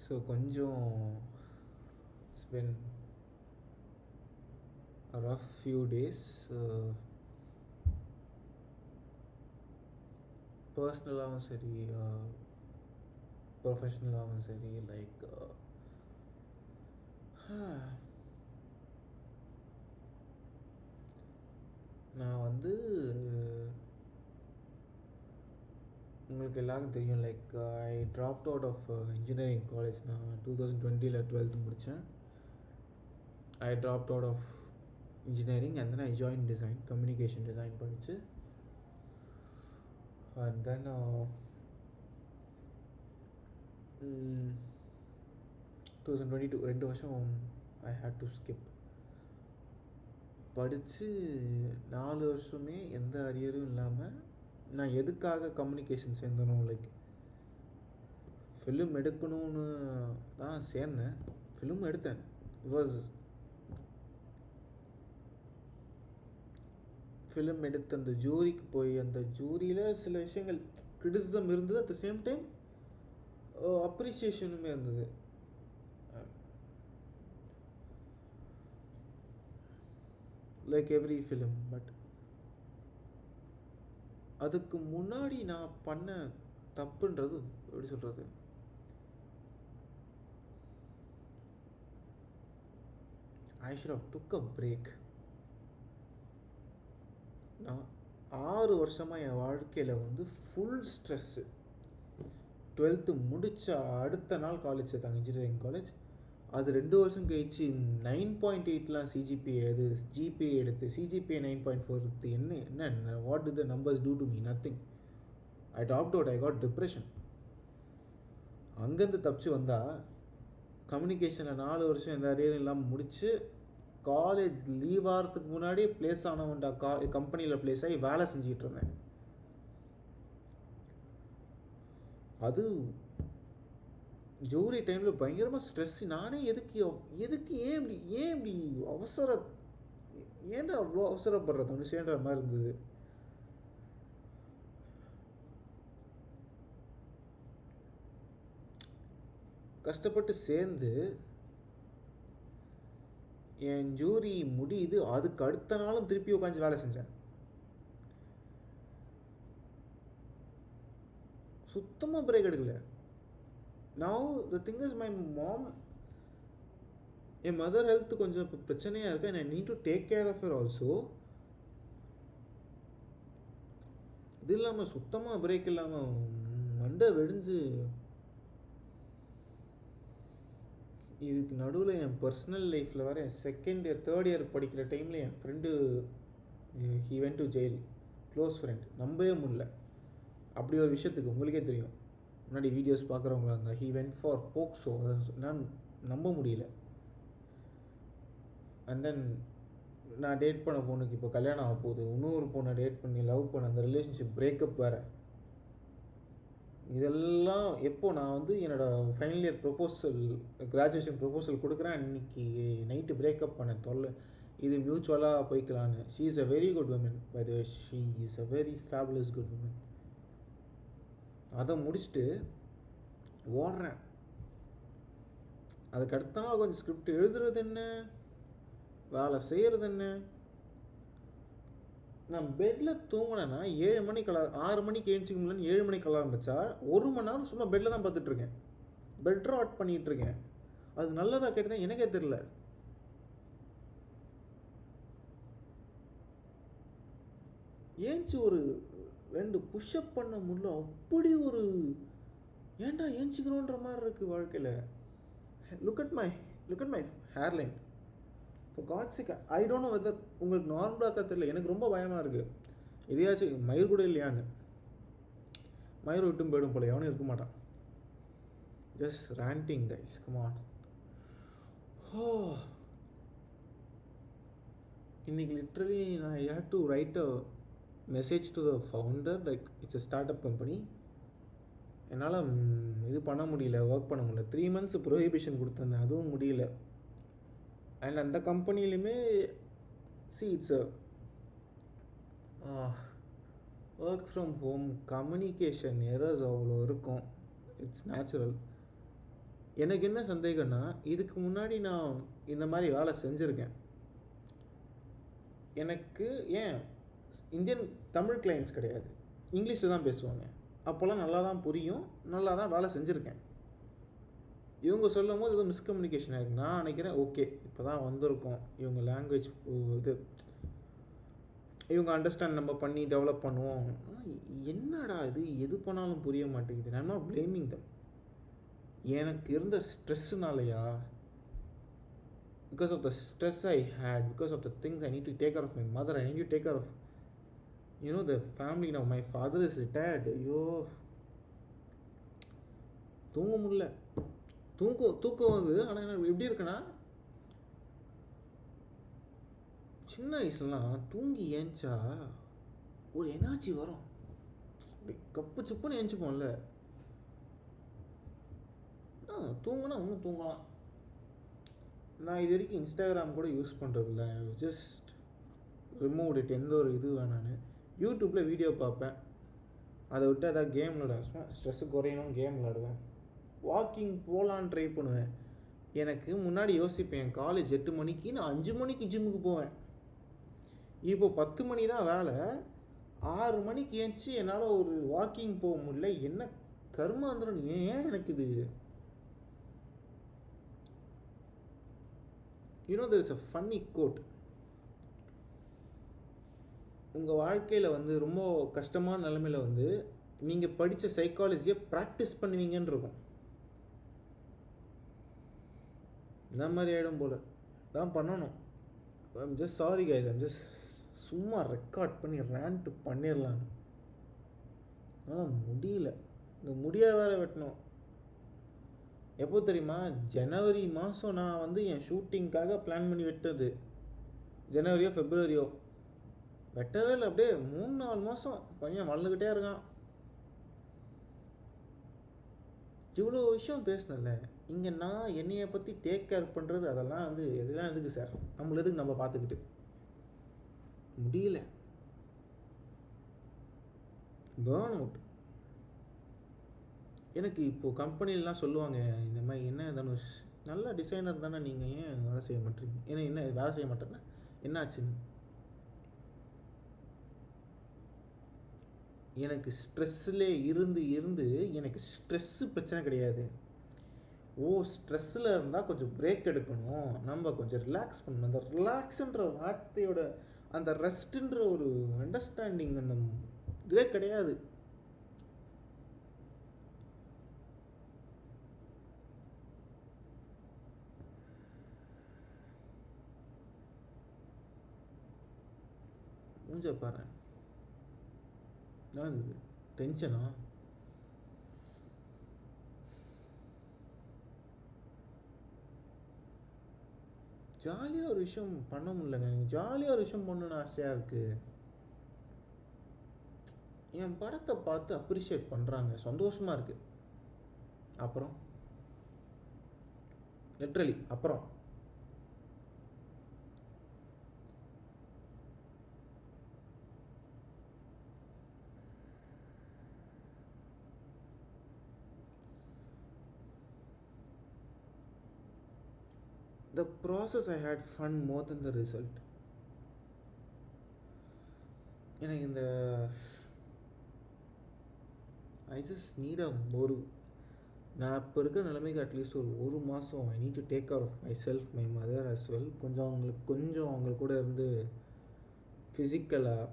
So கொஞ்சம் it's been rough few days. பர்சனலாகவும் சரி ப்ரொஃபஷ்னலாகவும் சரி, லைக் நான் வந்து உங்களுக்கு எல்லாருக்கும் தெரியும், like I dropped out of engineering college. நான் 2020 12th முடித்தேன். I dropped out of engineering and then I join design, communication design படித்து. அண்ட் தென் 2022 2 வருஷம் ஐ ஹேட் டு ஸ்கிப். படித்து 4 வருஷமே எந்த அரியரும் இல்லாமல் நான் எதுக்காக கம்யூனிகேஷன் சேர்ந்தனும், லைக் ஃபிலிம் எடுக்கணும்னு தான் சேர்ந்தேன். ஃபிலிம் எடுத்தேன். வாஸ் ஃபிலிம் எடுத்து அந்த ஜூரிக்கு போய் அந்த ஜூரியில் சில விஷயங்கள் கிரிட்டிசிசம் இருந்தது, அட் த சேம் டைம் அப்ரிசியேஷனுமே இருந்தது. Like every film. பட் அதுக்கு முன்னாடி நான் பண்ண தப்புன்றது எப்படி சொல்கிறது, I should have took a break. நான் 6 வருஷமாக என் வாழ்க்கையில் வந்து ஃபுல் ஸ்ட்ரெஸ்ஸு. 12th முடித்த அடுத்த நாள் காலேஜ் சேர்த்தாங்க, இன்ஜினியரிங் காலேஜ். அது 2 வருஷம் கழிச்சு 9.8 ஜிபிஏ எடுத்து சிஜிபிஏ 9.4 எடுத்து என்ன what do the numbers do to me? Nothing. I dropped out. I got depression. அங்கேருந்து தப்பிச்சு வந்தால் கம்யூனிகேஷனில் 4 வருஷம் எந்த அரியரும் இல்லாமல் முடித்து காலேஜ் லீவ் ஆகிறதுக்கு முன்னாடியே ப்ளேஸ் ஆனவன்டா. கம்பெனியில் ப்ளேஸ் ஆகி வேலை செஞ்சுக்கிட்டு இருந்தேன். அது ஜூரி டைமில் பயங்கரமாக ஸ்ட்ரெஸ். நானே எதுக்கு ஏன் இப்படி ஏன்டா அவ்வளோ அவசரப்படுறது ஒன்று சேர்ன்ற மாதிரி இருந்தது. கஷ்டப்பட்டு சேர்ந்து என் ஜூரி முடியுது, அதுக்கு அடுத்த நாளும் திருப்பி உட்காந்து வேலை செஞ்சேன். சுத்தமாக பிரேக் எடுக்கல. Now the thing is my mom, என் மதர் ஹெல்த் கொஞ்சம் இப்போ பிரச்சனையாக இருக்கு. And I need to take care of her also. இது இல்லாமல் சுத்தமாக பிரேக் இல்லாமல் மண்டை வெடிஞ்சு, இதுக்கு நடுவில் என் பர்சனல் லைஃப்பில் வர செகண்ட் இயர் தேர்ட் இயர் படிக்கிற டைமில் என் friend he went to jail. Close friend. நம்பவே முடியல. அப்படி ஒரு விஷயத்துக்கு உங்களுக்கே தெரியும், முன்னாடி வீடியோஸ் பார்க்குறவங்களா இருந்தால், ஹீ வென்ட் ஃபார் போக்ஸோ. நான் நம்ப முடியல. அண்ட் தென் நான் டேட் பண்ண பொண்ணுக்கு இப்போ கல்யாணம் ஆக போகுது. இன்னொரு பொண்ணை டேட் பண்ணி லவ் பண்ண அந்த ரிலேஷன்ஷிப் பிரேக்கப் வேறு. இதெல்லாம் எப்போ நான் வந்து என்னோடய final year proposal, graduation proposal கொடுக்குறேன், அன்றைக்கி நைட்டு பிரேக்கப் பண்ண தொல்லை. இது மியூச்சுவலாக போய்க்கலான்னு. She is a very good woman. By the way she is a very fabulous good woman. அதை முடிச்சுட்டு ஓடுறேன். அதுக்கு அடுத்த நாள் கொஞ்சம் ஸ்கிரிப்ட் எழுதுறது என்ன, வேலை செய்கிறது என்ன. நான் பெட்டில் தூங்கினேன்னா 7 மணிக்கு 6 மணிக்கு எழுந்திரிக்க முடியலன்னு 7 மணிக்கு ஆரம்பித்தா 1 மணி நேரம் சும்மா பெட்டில் தான் பார்த்துட்ருக்கேன். பெட் ராட் பண்ணிகிட்ருக்கேன். அது நல்லதாக கேட்டதான் எனக்கே தெரில. ஏஞ்சி ஒரு 2 புஷ்அப் பண்ண முடியல. அப்படி ஒரு ஏன்டா ஏஞ்சிக்கிறோன்ற மாதிரி இருக்குது வாழ்க்கையில். Look at my hairline. இப்போ காட்ஸிக் ஐ டோன்ட் நோ வெதர் உங்களுக்கு நார்மலாக தெரியல. எனக்கு ரொம்ப பயமாக இருக்குது. எதையாச்சும் மயிர் கூட இல்லையான்னு. மயிர் விட்டும் போயிடும் போல, எவனும் இருக்க மாட்டான். Just ranting guys, come on. இன்னைக்கு லிட்ரலி நான் I hate to write a message to the founder, like it's a startup company. என்னால் இது பண்ண முடியல, ஒர்க் பண்ண முடியல. 3 months ப்ரொஹிபிஷன் கொடுத்துருந்தேன், அதுவும் முடியல. அண்ட் அந்த கம்பெனிலையுமே it's work from home, communication errors அவ்வளோ இருக்கும். It's natural. எனக்கு என்ன சந்தேகம்னா, இதுக்கு முன்னாடி நான் இந்த மாதிரி வேலை செஞ்சுருக்கேன். எனக்கு ஏன் இந்தியன் தமிழ் கிளைண்ட்ஸ் கிடையாது, இங்கிலீஷில் தான் பேசுவாங்க. அப்போல்லாம் நல்லா தான் புரியும், நல்லா தான் வேலை செஞ்சுருக்கேன். இவங்க சொல்லும் போது ஏதோ மிஸ்கம்யூனிகேஷன் ஆகிருக்கு. நான் நினைக்கிறேன் ஓகே இப்போ தான் வந்திருக்கோம், இவங்க லாங்குவேஜ் இது இவங்க அண்டர்ஸ்டாண்ட் நம்ம பண்ணி டெவலப் பண்ணுவோம். என்னடா இது எது பண்ணாலும் புரிய மாட்டேங்குது. நான் நாட் பிளேமிங் தம். எனக்கு இருந்த ஸ்ட்ரெஸ்ஸுனாலையா, because of the stress I hate, because of the things I need to take care of my mother, I need to take care of the family. Now my father is retired. ஐயோ தூங்க முடியல. தூக்கம் வருது. ஆனால் என்ன எப்படி இருக்குன்னா, சின்ன வயசுலாம் தூங்கி ஏஞ்சா ஒரு எனர்ஜி வரும், அப்படி கப்பு சுப்புன்னு ஏஞ்சிப்போம்ல. தூங்கினா இன்னும் தூங்கலாம். நான் இது வரைக்கும் இன்ஸ்டாகிராம் கூட யூஸ் பண்ணுறதில்ல. Just remove it. எந்த ஒரு இது வேணான்னு யூடியூப்பில் வீடியோ பார்ப்பேன். அதை விட்டு ஏதாவது கேம் விளையாடுவேன். ஸ்ட்ரெஸ்ஸு குறையணும் கேம் விளையாடுவேன். வாக்கிங் போகலான்னு ட்ரை பண்ணுவேன். எனக்கு முன்னாடி யோசிப்பேன், காலேஜ் 8 மணிக்கு, நான் 5 மணிக்கு ஜிம்முக்கு போவேன். இப்போ 10 மணி தான் வேலை. 6 மணிக்கு ஏஞ்சி என்னால் ஒரு வாக்கிங் போக முடியல. என்ன கர்மாந்திரம், ஏன் எனக்கு இது? there is a funny quote. உங்கள் வாழ்க்கையில் வந்து ரொம்ப கஷ்டமான நிலைமையில் வந்து நீங்கள் படித்த சைக்காலஜியை ப்ராக்டிஸ் பண்ணுவீங்கன்னு இருக்கும். இந்த மாதிரி ஆகிடும் போல் தான் பண்ணணும். I'm just sorry guys, I'm just சும்மா ரெக்கார்ட் பண்ணி ரேண்ட் பண்ணிடலான்னு. ஆனால் முடியல. இந்த முடியாக வேறு வெட்டணும். எப்போ தெரியுமா? ஜனவரி மாதம் நான் வந்து என் ஷூட்டிங்காக பிளான் பண்ணி வெட்டது. ஜனவரியோ ஃபெப்ரவரியோ வெட்டவே இல்லை. அப்படியே 3-4 மாதம் பையன் வளர்ந்துக்கிட்டே இருக்கான். இவ்வளோ விஷயம் பேசினல இங்கே. நான் என்னையை பற்றி டேக் கேர் பண்ணுறது அதெல்லாம் வந்து எதுலாம் எதுக்கு சார்? நம்மள எதுக்கு நம்ம பார்த்துக்கிட்டு? முடியல. Burn out. எனக்கு இப்போது கம்பெனிலாம் சொல்லுவாங்க இந்த மாதிரி, என்ன தனுஷ் நல்ல டிசைனர் தானே, நீங்கள் ஏன் வேலை செய்ய மாட்டேறீங்க? என்ன வேலை செய்ய மாட்டேன்னா என்ன ஆச்சுன்னு. எனக்கு ஸ்ட்ரெஸ்ஸில் இருந்து எனக்கு ஸ்ட்ரெஸ்ஸு பிரச்சனை கிடையாது. ஸ்ட்ரெஸ்ஸில் இருந்தால் கொஞ்சம் பிரேக் எடுக்கணும், நம்ம கொஞ்சம் ரிலாக்ஸ் பண்ணணும். அந்த ரிலாக்ஸுன்ற வார்த்தையோட அந்த ரெஸ்ட்டுன்ற ஒரு அண்டர்ஸ்டாண்டிங் அந்த இதுவே கிடையாது. மூஞ்ச பாரு, டென்ஷனா? ஜாலியாக ஒரு விஷயம் பண்ண முடியலங்க. எனக்கு ஜாலியாக ஒரு விஷயம் பண்ணணுன்னு ஆசையாக இருக்குது. என் படத்தை பார்த்து அப்ரிஷியேட் பண்ணுறாங்க, சந்தோஷமாக இருக்குது. அப்புறம் லிட்ரலி அப்புறம் the process I had fun more than the result. எனக்கு இந்த I just need நான் இப்போ இருக்கிற நிலைமைக்கு அட்லீஸ்ட் ஒரு மாதம் I need to take care of my self, my mother as well. கொஞ்சம் அவங்க கூட இருந்து ஃபிசிக்கலாக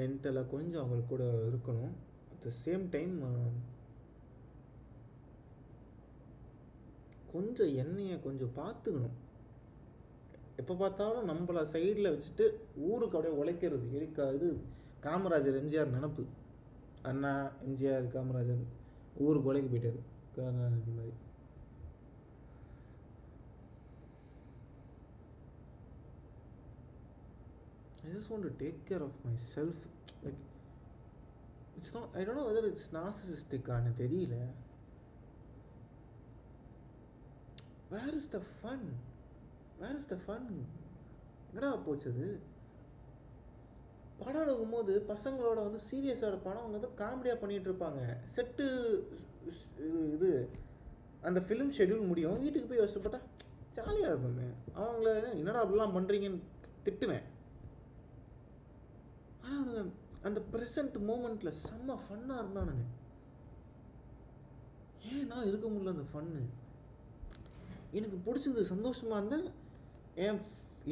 மென்டலாக கொஞ்சம் அவங்க கூட இருக்கணும். அட் த சேம் டைம் கொஞ்சம் என்னையை கொஞ்சம் பார்த்துக்கணும். எப்போ பார்த்தாலும் நம்மளை சைடில் வச்சுட்டு ஊருக்கு அப்படியே உழைக்கிறது. இது காமராஜர் எம்ஜிஆர் நினப்பு. அண்ணா எம்ஜிஆர் காமராஜர் ஊருக்கு உழைக்க போயிட்டார் கருணாநிதி மாதிரி. I just want to take care of myself. Like, it's not, I don't know whether it's narcissistic ஆனு தெரியல. Where is the fun? என்னடா போச்சது? படம் எடுக்கும்போது பசங்களோட வந்து சீரியஸாக இருப்பானா, அவங்க வந்து காமெடியாக பண்ணிகிட்டு இருப்பாங்க. செட்டு இது அந்த ஃபிலிம் ஷெட்யூல் முடியும், வீட்டுக்கு போய் யோசிச்சுப்பட்டா ஜாலியாக இருக்குமே. அவங்கள என்னடா அப்படிலாம் பண்ணுறீங்கன்னு திட்டுவேன். ஆனால் அவனுங்க அந்த ப்ரெசண்ட் மூமெண்ட்டில் செம்ம ஃபன்னாக இருந்தானுங்க. ஏன்னா இருக்க முடியல அந்த ஃபன்னு. எனக்கு பிடிச்சிருந்தது, சந்தோஷமாக இருந்தேன்.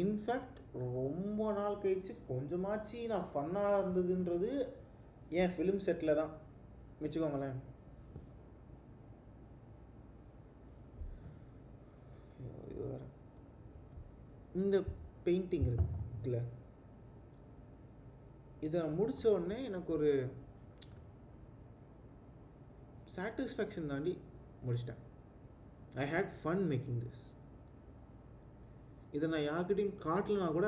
இன்ஃபேக்ட் ரொம்ப நாள் கழிச்சு கொஞ்சமாச்சு நான் ஃபன்னாக இருந்ததுன்றது என் ஃபிலிம் செட்டில் தான் வச்சுக்கோங்களேன். இது வேறு இந்த பெயிண்டிங் இருக்குல்ல, இதை நான் முடித்த உடனே எனக்கு ஒரு சாட்டிஸ்ஃபேக்ஷன் தாண்டி முடிச்சிட்டேன். I had fun making this. இதை நான் யார்கிட்டையும் காட்டலனா கூட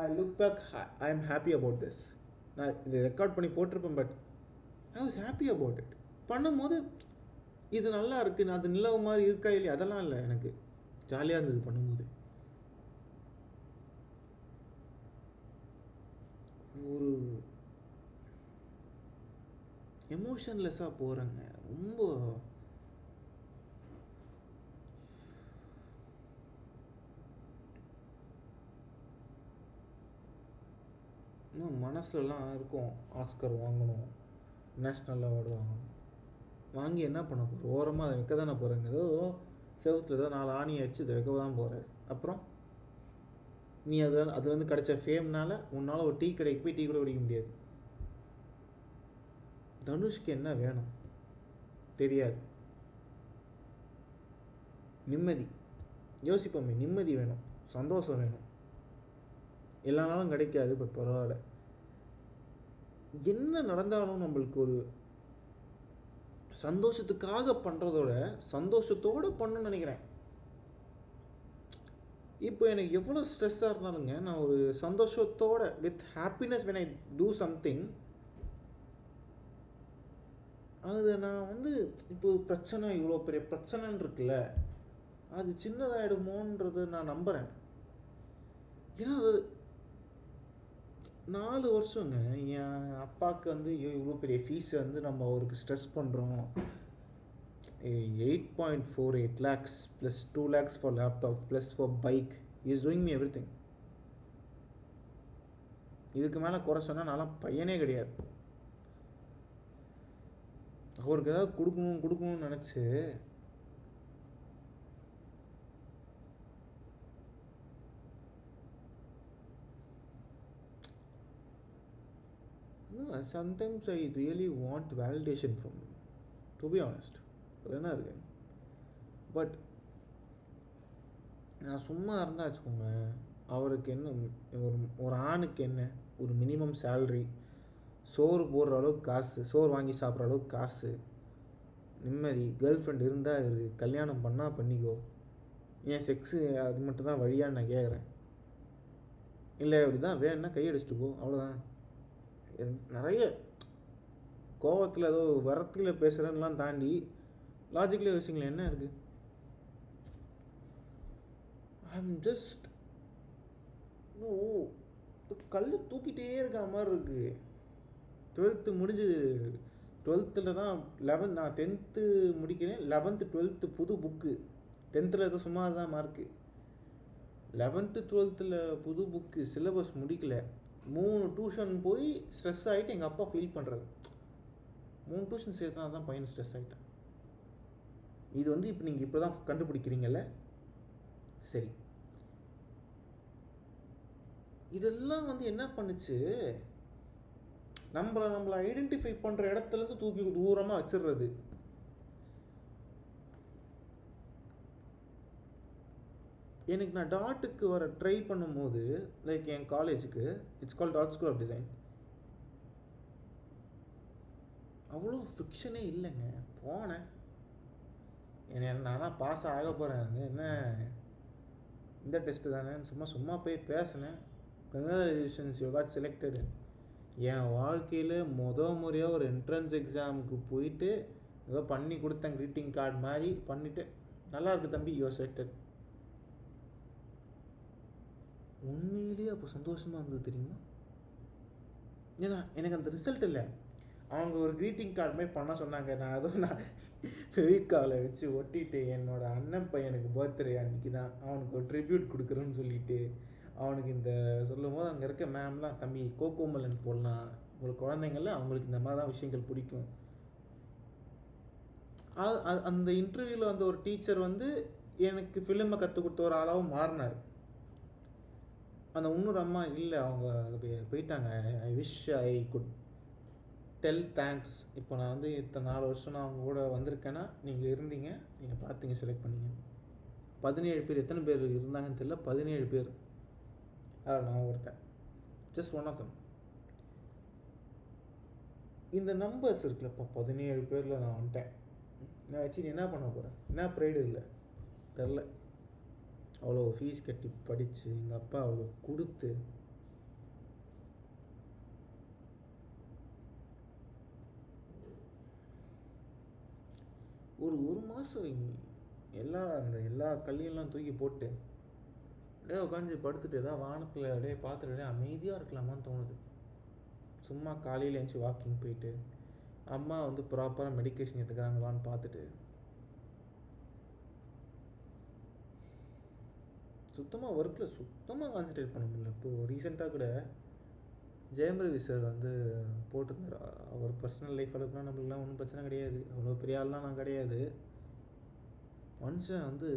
I look back, I am happy about this. நான் இதை ரெக்கார்ட் பண்ணி போட்டிருப்பேன், but I was happy about it. பண்ணும்போது இது நல்லா இருக்குது, அது நிலவு மாதிரி இருக்கா இல்லையா அதெல்லாம் இல்லை, எனக்கு ஜாலியாக இருந்தது பண்ணும்போது. ஒரு எமோஷன்லெஸ்ஸாக போகிறேங்க. ரொம்ப இன்னும் மனசுலலாம் இருக்கும், ஆஸ்கர் வாங்கணும், நேஷ்னல் அவார்டு வாங்கணும். வாங்கி என்ன பண்ண போகிறோம்? ஓரமாக அதை வைக்க தானே போகிறேங்க. ஏதோ செவத்தில் ஏதோ 4 ஆணியை வச்சு இதை வைக்க தான் போகிறேன். அப்புறம் நீ அதுலேருந்து கிடைச்ச ஃபேம்னால உன்னால் ஒரு டீ கடைக்கு போய் டீ கூட குடிக்க முடியாது. தனுஷ்க்கு என்ன வேணும் தெரியாது. நிம்மதி யோசிப்போமே, நிம்மதி வேணும், சந்தோஷம் வேணும். எல்லா நாளும் கிடைக்காது, பட் பரவாயில்ல. என்ன நடந்தாலும் நம்மளுக்கு ஒரு சந்தோஷத்துக்காக பண்ணுறதோட சந்தோஷத்தோடு பண்ணணும்னு நினைக்கிறேன். இப்போ எனக்கு எவ்வளோ ஸ்ட்ரெஸ்ஸாக இருந்தாலுங்க, நான் ஒரு சந்தோஷத்தோட with happiness when I do something, அது நான் வந்து இப்போ பிரச்சனை, இவ்வளோ பெரிய பிரச்சனைன்னு இருக்குல்ல, அது சின்னதாகிடுமோன்றது நான் நம்புகிறேன். ஏன்னா அது 4 வருஷங்க என் அப்பாவுக்கு வந்து இவ்வளோ பெரிய ஃபீஸை வந்து நம்ம அவருக்கு ஸ்ட்ரெஸ் பண்ணுறோம். 8.48 lakhs plus 2 lakhs for laptop plus for bike. Is doing me every thing. இதுக்கு மேலே குறை சொன்னால் நான்லாம் பையனே கிடையாது. அவருக்கு ஏதாவது கொடுக்கணும்னு நினச்சி sometimes I really want validation from him, to be honest. என்ன இருக்கு, பட் நான் சும்மா இருந்தால் வச்சுக்கோங்க, அவருக்கு என்ன, ஒரு ஆணுக்கு என்ன ஒரு மினிமம் சேல்ரி, சோறு போடுற அளவுக்கு காசு, சோறு வாங்கி சாப்பிட்ற அளவுக்கு காசு, நிம்மதி, கேர்ள் ஃப்ரெண்ட் இருந்தால் இருக்கு, கல்யாணம் பண்ணால் பண்ணிக்கோ, ஏன் செக்ஸு அது மட்டும் தான் வழியான்னு நான் கேட்குறேன். இல்லை அப்படி தான் வேணும்னா கையடிச்சிட்டு போ, அவ்வளோதான். நிறைய கோவத்தில் ஏதோ வரத்தில் பேசுகிறேன்னெலாம் தாண்டி லாஜிக்கலி விஷயங்கள் என்ன இருக்குது? ஐம் ஜஸ்ட் கல் தூக்கிட்டே இருக்க மாதிரி இருக்குது. 12th முடிஞ்சு 12th தான் 11, நான் 10th முடிக்கிறேன், 11th 12th புது புக்கு. 10th ஏதோ சுமார் தான் மார்க்கு. 11th 12th புது புக்கு, சிலபஸ் முடிக்கல. 3 டியூஷன் போய் ஸ்ட்ரெஸ் ஆகிட்டு எங்கள் அப்பா ஃபீல் பண்ணுறாரு. 3 டியூஷன் சேர்த்துனா தான் பையன் ஸ்ட்ரெஸ் ஆகிட்டேன். இது வந்து இப்போ நீங்கள் இப்போ தான் கண்டுபிடிக்கிறீங்கல்ல, சரி. இதெல்லாம் வந்து என்ன பண்ணுச்சு, நம்மளை ஐடென்டிஃபை பண்ணுற இடத்துலேருந்து தூக்கி தூரமாக வச்சிடுறது. எனக்கு நான் டாட்டுக்கு வர ட்ரை பண்ணும்போது, லைக் என் காலேஜுக்கு, it's called that school of design, அவ்வளோ ஃபிக்ஷனே இல்லைங்க. போனேன், நான்லாம் பாஸ் ஆக போகிறேன், அது என்ன இந்த டெஸ்ட்டு தானே, சும்மா போய் பேசினேன். Congratulations you got selected. என் வாழ்க்கையில் முறையாக ஒரு என்ட்ரன்ஸ் எக்ஸாமுக்கு போயிட்டு ஏதோ பண்ணி கொடுத்தேன், க்ரீட்டிங் கார்டு மாதிரி பண்ணிவிட்டு, நல்லா இருக்குது தம்பி, யூ ஆர் செலக்டட். உண்மையிலேயே அப்போ சந்தோஷமாக இருந்தது தெரியுமா? ஏன்னா எனக்கு அந்த ரிசல்ட் இல்லை, அவங்க ஒரு க்ரீட்டிங் கார்டு மாதிரி பண்ண சொன்னாங்க. நான் ஃபெவிகாலை வச்சு ஒட்டிட்டு என்னோடய அண்ணன் பையனுக்கு பர்த்டே அன்றைக்கி தான் அவனுக்கு ஒரு ட்ரிபியூட் கொடுக்குறேன்னு சொல்லிட்டு அவனுக்கு இந்த சொல்லும்போது அங்கே இருக்க மேம்லாம், தம்பி கோகோமலன் போடலாம், உங்களுக்கு குழந்தைங்கள அவங்களுக்கு இந்த மாதிரி தான் விஷயங்கள் பிடிக்கும். அந்த இன்டர்வியூவில் வந்து ஒரு டீச்சர் வந்து எனக்கு ஃபிலிமை கற்றுக் கொடுத்த ஒரு ஆளாகவும் மாறினார். அந்த இன்னொரு அம்மா இல்லை, அவங்க போயிட்டாங்க. I wish I could tell thanks. இப்போ நான் வந்து இத்தனை 4 வருஷம் நான் அவங்க கூட வந்திருக்கேன்னா நீங்கள் இருந்தீங்க, நீங்கள் பார்த்தீங்க, செலக்ட் பண்ணீங்க. 17 பேர், எத்தனை பேர் இருந்தாங்கன்னு தெரியல, 17 பேர். நான் ஒருத்தன், ஜஸ்ட் ஒன் ஆஃப் தம். இந்த நம்பர்ஸ் இருக்குல்லப்பா, 17 பேரில் நான் வந்துட்டேன். நான் வச்சு என்ன பண்ண போகிறேன்? என்ன ப்ரைடு இல்லை தெரில. அவ்வளோ ஃபீஸ் கட்டி படித்து எங்கள் அப்பா அவ்வளோ கொடுத்து ஒரு மாதம் எல்லா கல்லையெல்லாம் தூக்கி போட்டு அப்படியே உட்காந்து படுத்துட்டு ஏதாவது வானத்தில் அப்படியே பார்த்துட்டு அப்படியே அமைதியாக இருக்கலாமான்னு தோணுது. சும்மா காலையில் எழுந்துச்சி வாக்கிங் போயிட்டு அம்மா வந்து ப்ராப்பராக மெடிக்கேஷன் எடுக்கிறாங்களான்னு பார்த்துட்டு சுத்தமாக ஒர்க்கில் சுத்தமாக கான்சன்ட்ரேட் பண்ண முடியல. இப்போது ரீசெண்டாக கூட ஜெயம் ரவி சார் வந்து போட்டிருந்தார், அவர் பர்சனல் லைஃப் அளவுக்குலாம் நம்மளுக்குலாம் ஒன்றும் பிரச்சனை கிடையாது, அவ்வளோ பெரிய ஆள்லாம் நான் கிடையாது. மனுஷன் வந்து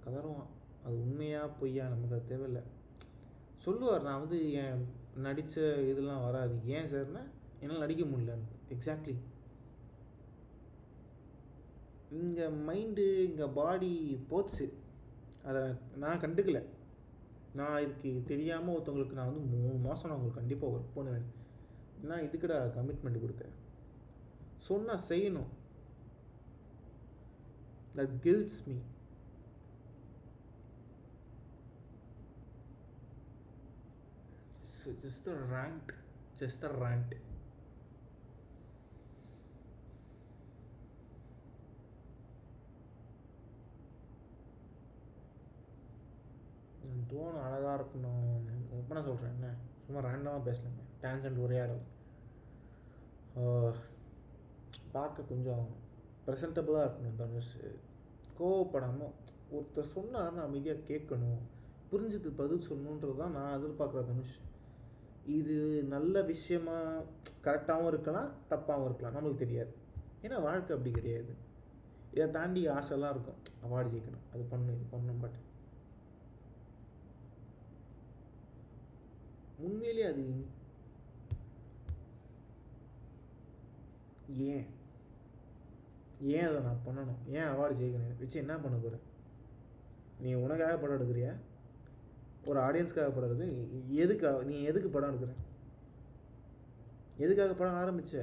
கதறுவான், அது உண்மையாக பொய்யா நமக்கு அது தேவையில்லை. சொல்லுவார், நான் வந்து என் நடித்த இதெல்லாம் வராது. ஏன் சார்னா என்னால் நடிக்க முடியலன்னு. எக்ஸாக்ட்லி. இங்கே மைண்டு இங்கே பாடி போச்சு, அதை நான் கண்டுக்கலை. நான் இதுக்கு தெரியாமல் ஒருத்தவங்களுக்கு நான் வந்து 3 மாதம் நான் உங்களுக்கு கண்டிப்பாக ஒர்க் பண்ணுவேன். நான் இதுக்குடா கமிட்மெண்ட் கொடுத்தேன். சொன்னால் செய்யணும். That kills me. Just a rant, just a rant. தோணும் அழகாக இருக்கணும். இப்போ நான் சொல்கிறேன், என்ன சும்மா ரேண்டமாக பேசலைங்க, டேன்ஜென்ட் உரையாடல். பார்க்க கொஞ்சம் ப்ரெசன்டபுளாக இருக்கணும் தனுஷ். கோவப்படாமல் ஒருத்தர் சொன்னால் நான் அமைதியாக கேட்கணும், புரிஞ்சது பதில் சொல்லணுன்றது தான் நான் எதிர்பார்க்குற தனுஷ். இது நல்ல விஷயமா கரெக்டாகவும் இருக்கலாம், தப்பாகவும் இருக்கலாம், நம்மளுக்கு தெரியாது. ஏன்னா வாழ்க்கை அப்படி கிடையாது. இதை தாண்டி ஆசைலாம் இருக்கும், அவார்டு ஜெயிக்கணும், அது பண்ணணும், இது பண்ணணும். பட் உண்மையிலே அது ஏன் அதை நான் பண்ணணும்? ஏன் அவார்டு ஜெயிக்கணும்? வச்சு என்ன பண்ண போகிற? நீ உனக்காக படம் எடுக்கிறியா? ஒரு ஆடியன்ஸ்க்காக படம் எடுக்க? நீ எதுக்கு படம் எடுக்கிற? எதுக்காக படம் ஆரம்பிச்ச?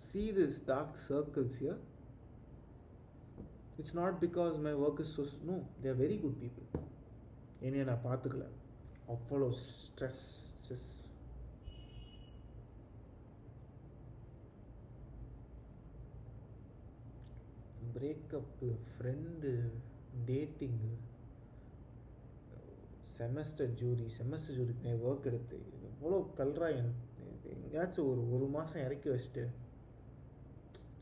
See this dark circles here? It's not because my work is so... No, they are very good people. என்னைய நான் பார்த்துக்கல, அவ்வளோ stress. Breakup, friend, dating, semester ஜூரிக்கு ஒர்க் எடுத்து எவ்வளோ கல்றா. எங்கேயாச்சும் ஒரு மாதம் இறக்கி வச்சுட்டு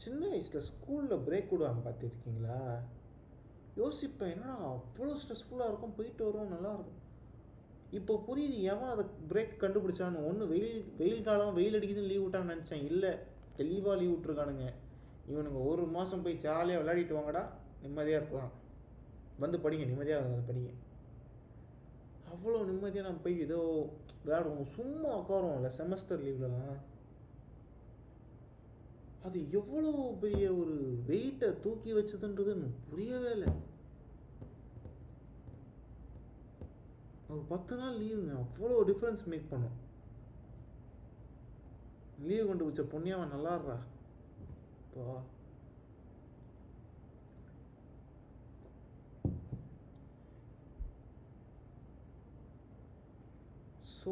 சின்ன வயசில் ஸ்கூலில் பிரேக் விடுவாங்க பார்த்துருக்கீங்களா? யோசிப்பேன், என்னடா அவ்வளோ ஸ்ட்ரெஸ்ஃபுல்லாக இருக்கும், போயிட்டு வரும், நல்லாயிருக்கும். இப்போ புரியுது எவன் அதை பிரேக் கண்டுபிடிச்சான்னு. ஒன்று வெயில் காலம், வெயில் அடிக்குதுன்னு லீவ் விட்டான்னு நினச்சேன். இல்லை, தெளிவாக லீவ் விட்ருக்கானுங்க இவனுங்க. ஒரு மாதம் போய் ஜாலியாக விளையாடிட்டு வாங்கடா, நிம்மதியாக இருக்கலாம், வந்து படிங்க, நிம்மதியாக வந்து படிங்க. அவ்வளோ நிம்மதியாக நம்ம போய் ஏதோ விளையாடுவோம், சும்மா உட்காரோம். இல்லை செமஸ்டர் லீவ்லலாம் அது எவ்வளோ பெரிய ஒரு வெயிட்டை தூக்கி வச்சதுன்றது புரியவே இல்லை. ஒரு 10 நாள் லீவுங்க அவ்வளோ டிஃப்ரென்ஸ் மேக் பண்ணும். லீவு கொண்டு வச்ச பொண்ணியாவன் நல்லாடுறா. இப்போ ஸோ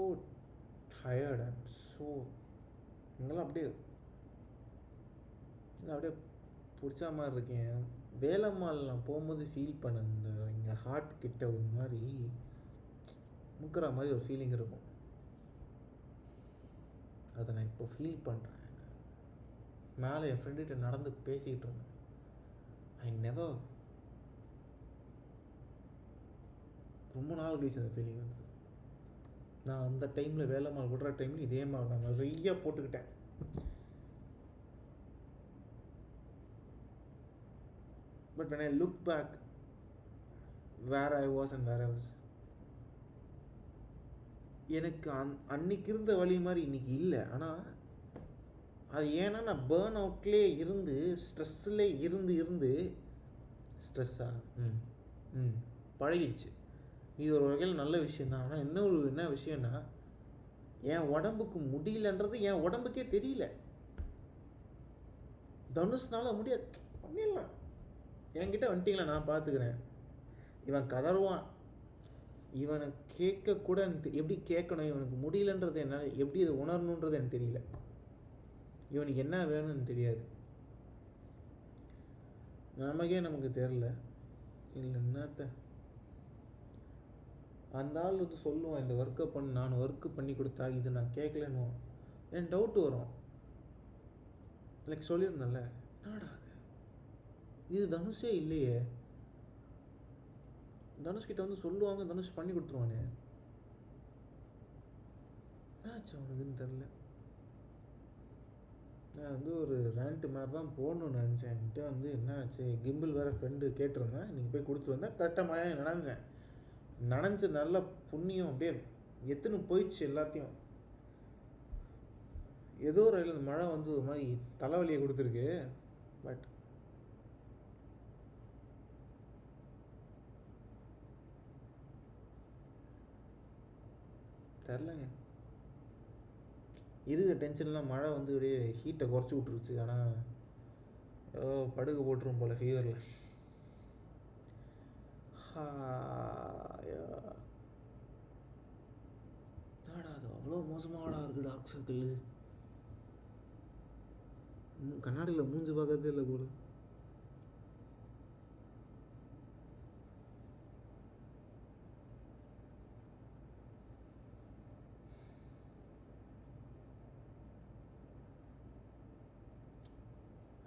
டயர்ட், ஐம் ஸோ இங்கெல்லாம் அப்படியே பிடிச்ச மாதிரி இருக்கேன். வேலம்மாள் நான் போகும்போது ஃபீல் பண்ண இந்த இங்கே ஹார்ட் கிட்ட ஒரு மாதிரி முக்கிற மாதிரி ஒரு ஃபீலிங் இருக்கும். அதை நான் இப்போ ஃபீல் பண்ணுறேன். மேலே என் ஃப்ரெண்டுகிட்ட நடந்து பேசிக்கிட்டு இருந்தேன். ஐ நெவர், ரொம்ப நாள் கழிச்சு அந்த ஃபீலிங் வந்து. நான் அந்த டைமில் வேலை மால் விடுற டைமில் இதே மாதிரி தான் நிறைய போட்டுக்கிட்டேன். But when I look back where I was and where I was, எனக்கு அன்னைக்கு இருந்த வழி மாதிரி இன்னைக்கு இல்லை. ஆனால் அது ஏன்னா நான் பேர்ன் அவுட்லேயே இருந்து ஸ்ட்ரெஸ்ஸில் இருந்து ஸ்ட்ரெஸ்ஸாக பழகிடுச்சு. இது ஒரு வகையில் நல்ல விஷயந்தான். ஆனால் என்ன விஷயம்னா, என் உடம்புக்கு முடியலன்றது என் உடம்புக்கே தெரியல. தனுஷ்னால முடியாது, பண்ணிடலாம், என்கிட்ட வந்துட்டீங்களா நான் பார்த்துக்கிறேன். இவன் கதறுவான், இவனை கேட்கக்கூட எப்படி கேட்கணும், இவனுக்கு முடியலன்றது என்னால் எப்படி இதை உணரணுன்றது எனக்கு தெரியல. இவனுக்கு என்ன வேணும்னு தெரியாது, நமக்கு தெரில. இல்லை என்னத்த அந்த ஆள் வந்து சொல்லுவான், இந்த ஒர்க்கை பண்ணி நான் ஒர்க்கு பண்ணி கொடுத்தா இது நான் கேட்கலன்னு எனக்கு டவுட் வரும். லைக் சொல்லியிருந்தேன்ல, என்னடா அது, இது தனுஷே இல்லையே. தனுஷ்கிட்ட வந்து சொல்லுவாங்க, தனுஷ் பண்ணி கொடுத்துருவானே, என்னாச்சு அவனுக்குன்னு தெரில. நான் வந்து ஒரு ரேண்ட்டு மாதிரி தான் போகணுன்னு நினச்சேன். என்கிட்ட வந்து என்ன ஆச்சு, கிம்பிள் வேறு ஃப்ரெண்டு கேட்டிருந்தேன், நீங்கள் போய் கொடுத்துட்டு வந்தேன். கரெக்டாக மழை நனைஞ்ச நல்ல புண்ணியம் அப்படியே எத்துன்னு போயிடுச்சு எல்லாத்தையும். ஏதோ ஒரு மழை வந்து ஒரு மாதிரி தலைவலியை கொடுத்துருக்கு. பட் தெரிலங்க, இருக்க டென்ஷன்லாம் மழை வந்து அப்படியே ஹீட்டை குறைச்சி விட்ருச்சு. ஆனால் படுகு போட்டுரும் போல் ஃபீவரில். என்னடா அது அவ்வளோ மோசமாகடா இருக்குது டார்க் சர்க்கிள். கண்ணாடியில் மூஞ்சி பார்க்கறதே இல்லை போல.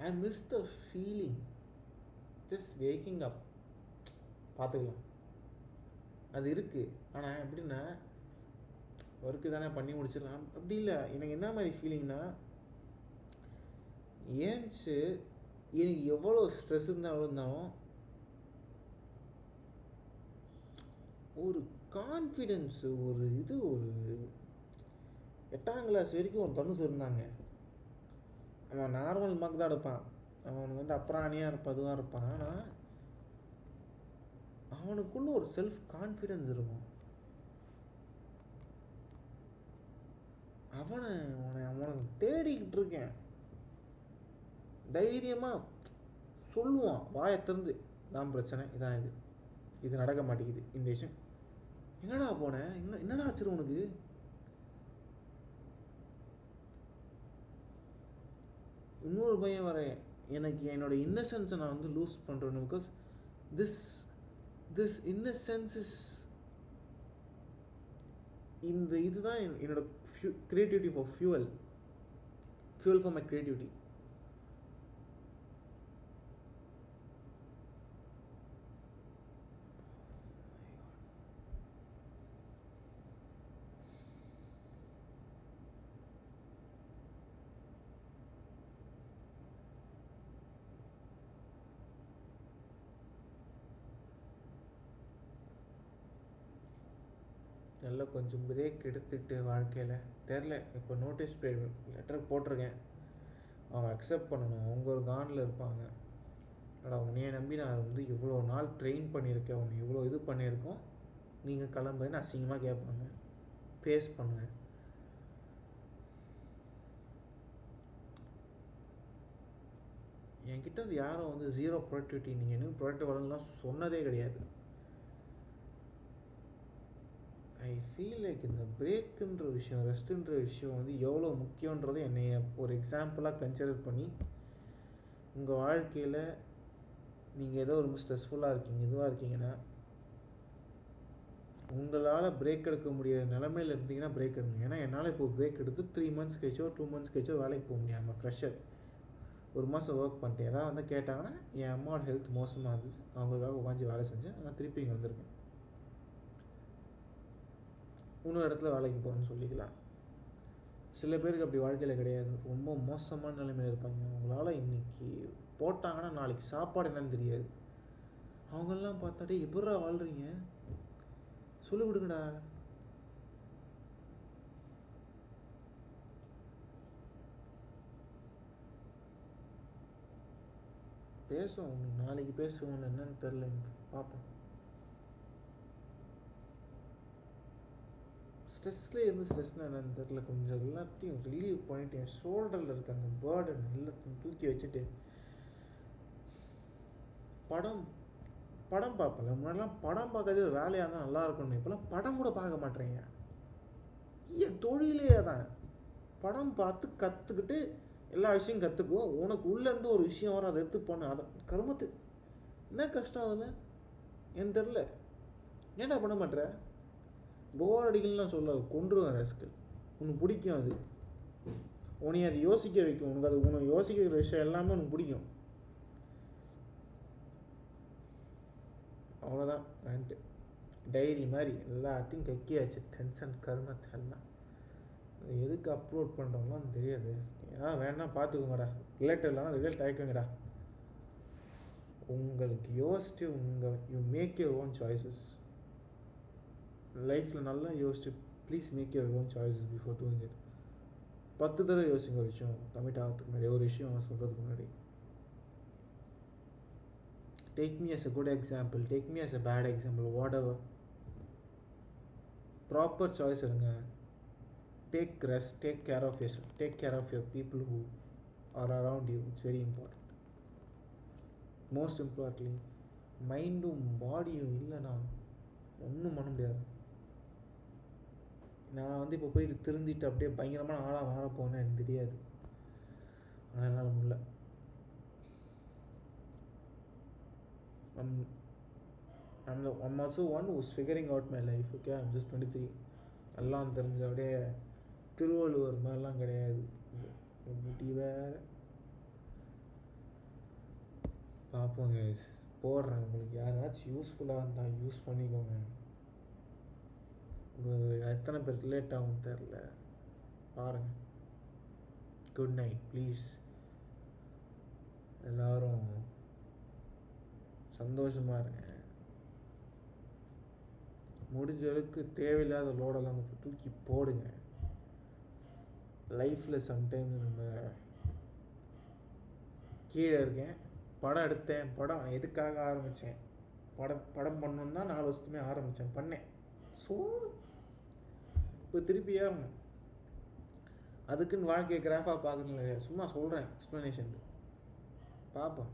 I miss the feeling, just waking up. பார்த்துக்கலாம், அது இருக்குது. ஆனால் எப்படின்னா, ஒர்க்கு தானே பண்ணி முடிச்சிடலாம் அப்படி இல்லை. எனக்கு என்ன மாதிரி ஃபீலிங்னா, ஏன்ச்சு எனக்கு எவ்வளோ ஸ்ட்ரெஸ் இருந்தாலும் ஒரு கான்ஃபிடென்ஸு, ஒரு 8ஆம் கிளாஸ் வரைக்கும் ஒரு தனுஷ் இருந்தாங்க. அவன் நார்மல் மார்க் தான் எடுப்பான், அவனுக்கு வந்து அப்புறாணியாக இருப்பான், அதுவாக இருப்பான். ஆனால் அவனுக்குள்ள ஒரு செல்ஃப் கான்ஃபிடென்ஸ் இருக்கும். அவனை தேடிக்கிட்டு இருக்கேன். தைரியமாக சொல்லுவான், வாயை திறந்து, தான் பிரச்சனை, இதான் இது நடக்க மாட்டேங்குது, இந்த விஷயம். எங்கடா போனேன், என்னடா ஆச்சு உனக்கு? இன்னொரு பையன் வரேன், எனக்கு என்னோட இன்னசென்ஸை நான் வந்து லூஸ் பண்ணுறேன்னு. பிகாஸ் திஸ் இன்னசென்ஸ் இஸ், இந்த இதுதான் என்னோட creativity for fuel for my creativity. நல்லா கொஞ்சம் பிரேக் எடுத்துக்கிட்டு வாழ்க்கையில் தெரில. இப்போ நோட்டீஸ் லெட்டர் போட்டிருக்கேன், அவன் அக்செப்ட் பண்ணணும். அவங்க ஒரு காண்டில் இருப்பாங்க. உன்னைய நம்பி நான் வந்து இவ்வளோ நாள் ட்ரெயின் பண்ணியிருக்கேன், உன்னை இவ்வளோ இது பண்ணியிருக்கோம், நீங்கள் கிளம்புறேன்னு அசிங்கமாக கேட்பாங்க. ஃபேஸ் பண்ணுவேன். என்கிட்ட அது யாரும் வந்து ஜீரோ ப்ரொடக்டிவிட்டி, நீங்கள் இன்னும் ப்ரொடக்டிவ் வரலாம் சொன்னதே கிடையாது. ஐ ஃபீல் லைக் இந்த பிரேக்குன்ற விஷயம், ரெஸ்ட்டுன்ற விஷயம் வந்து எவ்வளோ முக்கியன்றது என்னைய ஒரு எக்ஸாம்பிளாக கன்சிடர் பண்ணி, உங்கள் வாழ்க்கையில் நீங்கள் ஏதோ ரொம்ப ஸ்ட்ரெஸ்ஃபுல்லாக இருக்கீங்க, இதுவாக இருக்கீங்கன்னா, உங்களால் பிரேக் எடுக்க முடியாத நிலமையில் இருந்தீங்கன்னா பிரேக் எடுங்க. ஏன்னா என்னால் இப்போ பிரேக் எடுத்து 3 months கழிச்சோ 2 months கழிச்சோ வேலைக்கு போக முடியாமல் ஃப்ரெஷர் ஒரு மாதம் ஒர்க் பண்ணிட்டேன். ஏதாவது வந்து கேட்டாங்கன்னா என் அம்மாவோட ஹெல்த் மோசமாக இருந்துச்சு, அவங்களுக்காக உட்காந்து வேலை செஞ்சேன். நான் திருப்பி இங்கே வந்திருக்கேன். இன்னொரு இடத்துல வேலைக்கு போகிறேன்னு சொல்லிக்கலாம். சில பேருக்கு அப்படி வாழ்க்கையில் கிடையாது. ரொம்ப மோசமான நிலைமையில் இருப்பாங்க. அவங்களால இன்றைக்கி போட்டாங்கன்னா நாளைக்கு சாப்பாடு என்னன்னு தெரியாது. அவங்கெல்லாம் பார்த்தாடே எப்படா வாழ்கிறீங்க சொல்லி கொடுங்கடா. பேசுவோம், நாளைக்கு பேசுவோம். என்னன்னு தெரில, பார்ப்போம். ஸ்ட்ரெஸ்லேயே இருந்து ஸ்ட்ரெஸ்னால் என்னன்னு தெரில. கொஞ்சம் எல்லாத்தையும் ரிலீவ் பண்ணிட்டு என் ஷோல்டரில் இருக்க அந்த பேர்டன் எல்லாத்தையும் தூக்கி வச்சுட்டு படம் பார்ப்பேன். முன்னாடிலாம் படம் பார்க்கறது ஒரு வேலையாக இருந்தால் நல்லா இருக்கணும். இப்போலாம் படம் கூட பார்க்க மாட்டேறீங்க. என் தொழிலே தான். படம் பார்த்து கற்றுக்கிட்டு எல்லா விஷயம் கற்றுக்குவோம். உனக்கு உள்ளேருந்து ஒரு விஷயம் வரும், அதை எடுத்து பண்ணு. அதை கருமத்து என்ன கஷ்டம் அதில் எனக்கு தெரில. ஏன்டா பண்ண மாட்டேற? போர் அடிக்கலாம் சொல்லாது, கொண்டுருவேன் ரஸ்கல். உனக்கு பிடிக்கும் அது, உன்னை அது யோசிக்க வைக்கும். உனக்கு அது உனக்கு யோசிக்கிற விஷயம் எல்லாமே உனக்கு பிடிக்கும். அவ்வளோதான். ரெண்டு டைரி மாதிரி எல்லாத்தையும் கக்கியாச்சு. டென்ஷன் கருமத்தை எல்லாம் எதுக்கு அப்லோட் பண்ணுறோம்லாம் தெரியாது. ஏதாவது வேணா பார்த்துக்கோங்கடா. ரிலேட் இல்லைனா ரிலேட் ஆகிக்கோங்கடா. உங்களுக்கு யோசிச்சு you make your own choices. லைஃப்பில் நல்லா யோசிச்சு please make your own choices before doing it. 10 தடவை யோசிங்க ஒரு விஷயம் கமிட் ஆகிறதுக்கு முன்னாடி, ஒரு விஷயம் சொல்கிறதுக்கு முன்னாடி. Take me as a good example, take me as a bad example, whatever. Proper choice எடுங்க. Take rest, take care of yourself, take care of your people who are around you. It's very important. Most importantly, மைண்டும் பாடியும் இல்லைனா ஒன்றும் பண்ண முடியாது. நான் வந்து இப்போ போயிட்டு திருந்திட்டு அப்படியே பயங்கரமான ஆளாக மாறப்போனேன் எனக்கு தெரியாது. ஆனால் என்னால் முடியல. I'm also one who's figuring out my life. Okay, I'm just 23. எல்லாம் தெரிஞ்ச அப்படியே திருவள்ளுவர் மாதிரிலாம் கிடையாது. முட்டி வேறு பார்ப்போம் கைஸ். போடுறேன். உங்களுக்கு யாராச்சும் யூஸ்ஃபுல்லாக இருந்தால் யூஸ் பண்ணிக்கோங்க. உங்களுக்கு எத்தனை பேர் ரிலேட் ஆகும் தெரில, பாருங்கள். Good night please. எல்லோரும் சந்தோஷமாக இருங்க. முடிஞ்ச அளவுக்கு தேவையில்லாத லோடெல்லாம் கொஞ்சம் தூக்கி போடுங்க. லைஃப்பில் சம்டைம்ஸ் நம்ம கீழே இருக்கேன். படம் எடுத்தேன். படம் எதுக்காக ஆரம்பித்தேன்? படம் பண்ணணுன்னு தான் 4 வருஷத்துமே ஆரம்பித்தேன், பண்ணேன். ஸோ இப்போ திருப்பி ஏறணும். அதுக்குன்னு வாழ்க்கையை கிராஃபாக பார்க்கணும் இல்லையா, சும்மா சொல்கிறேன் எக்ஸ்ப்ளனேஷனுக்கு. பார்ப்போம்.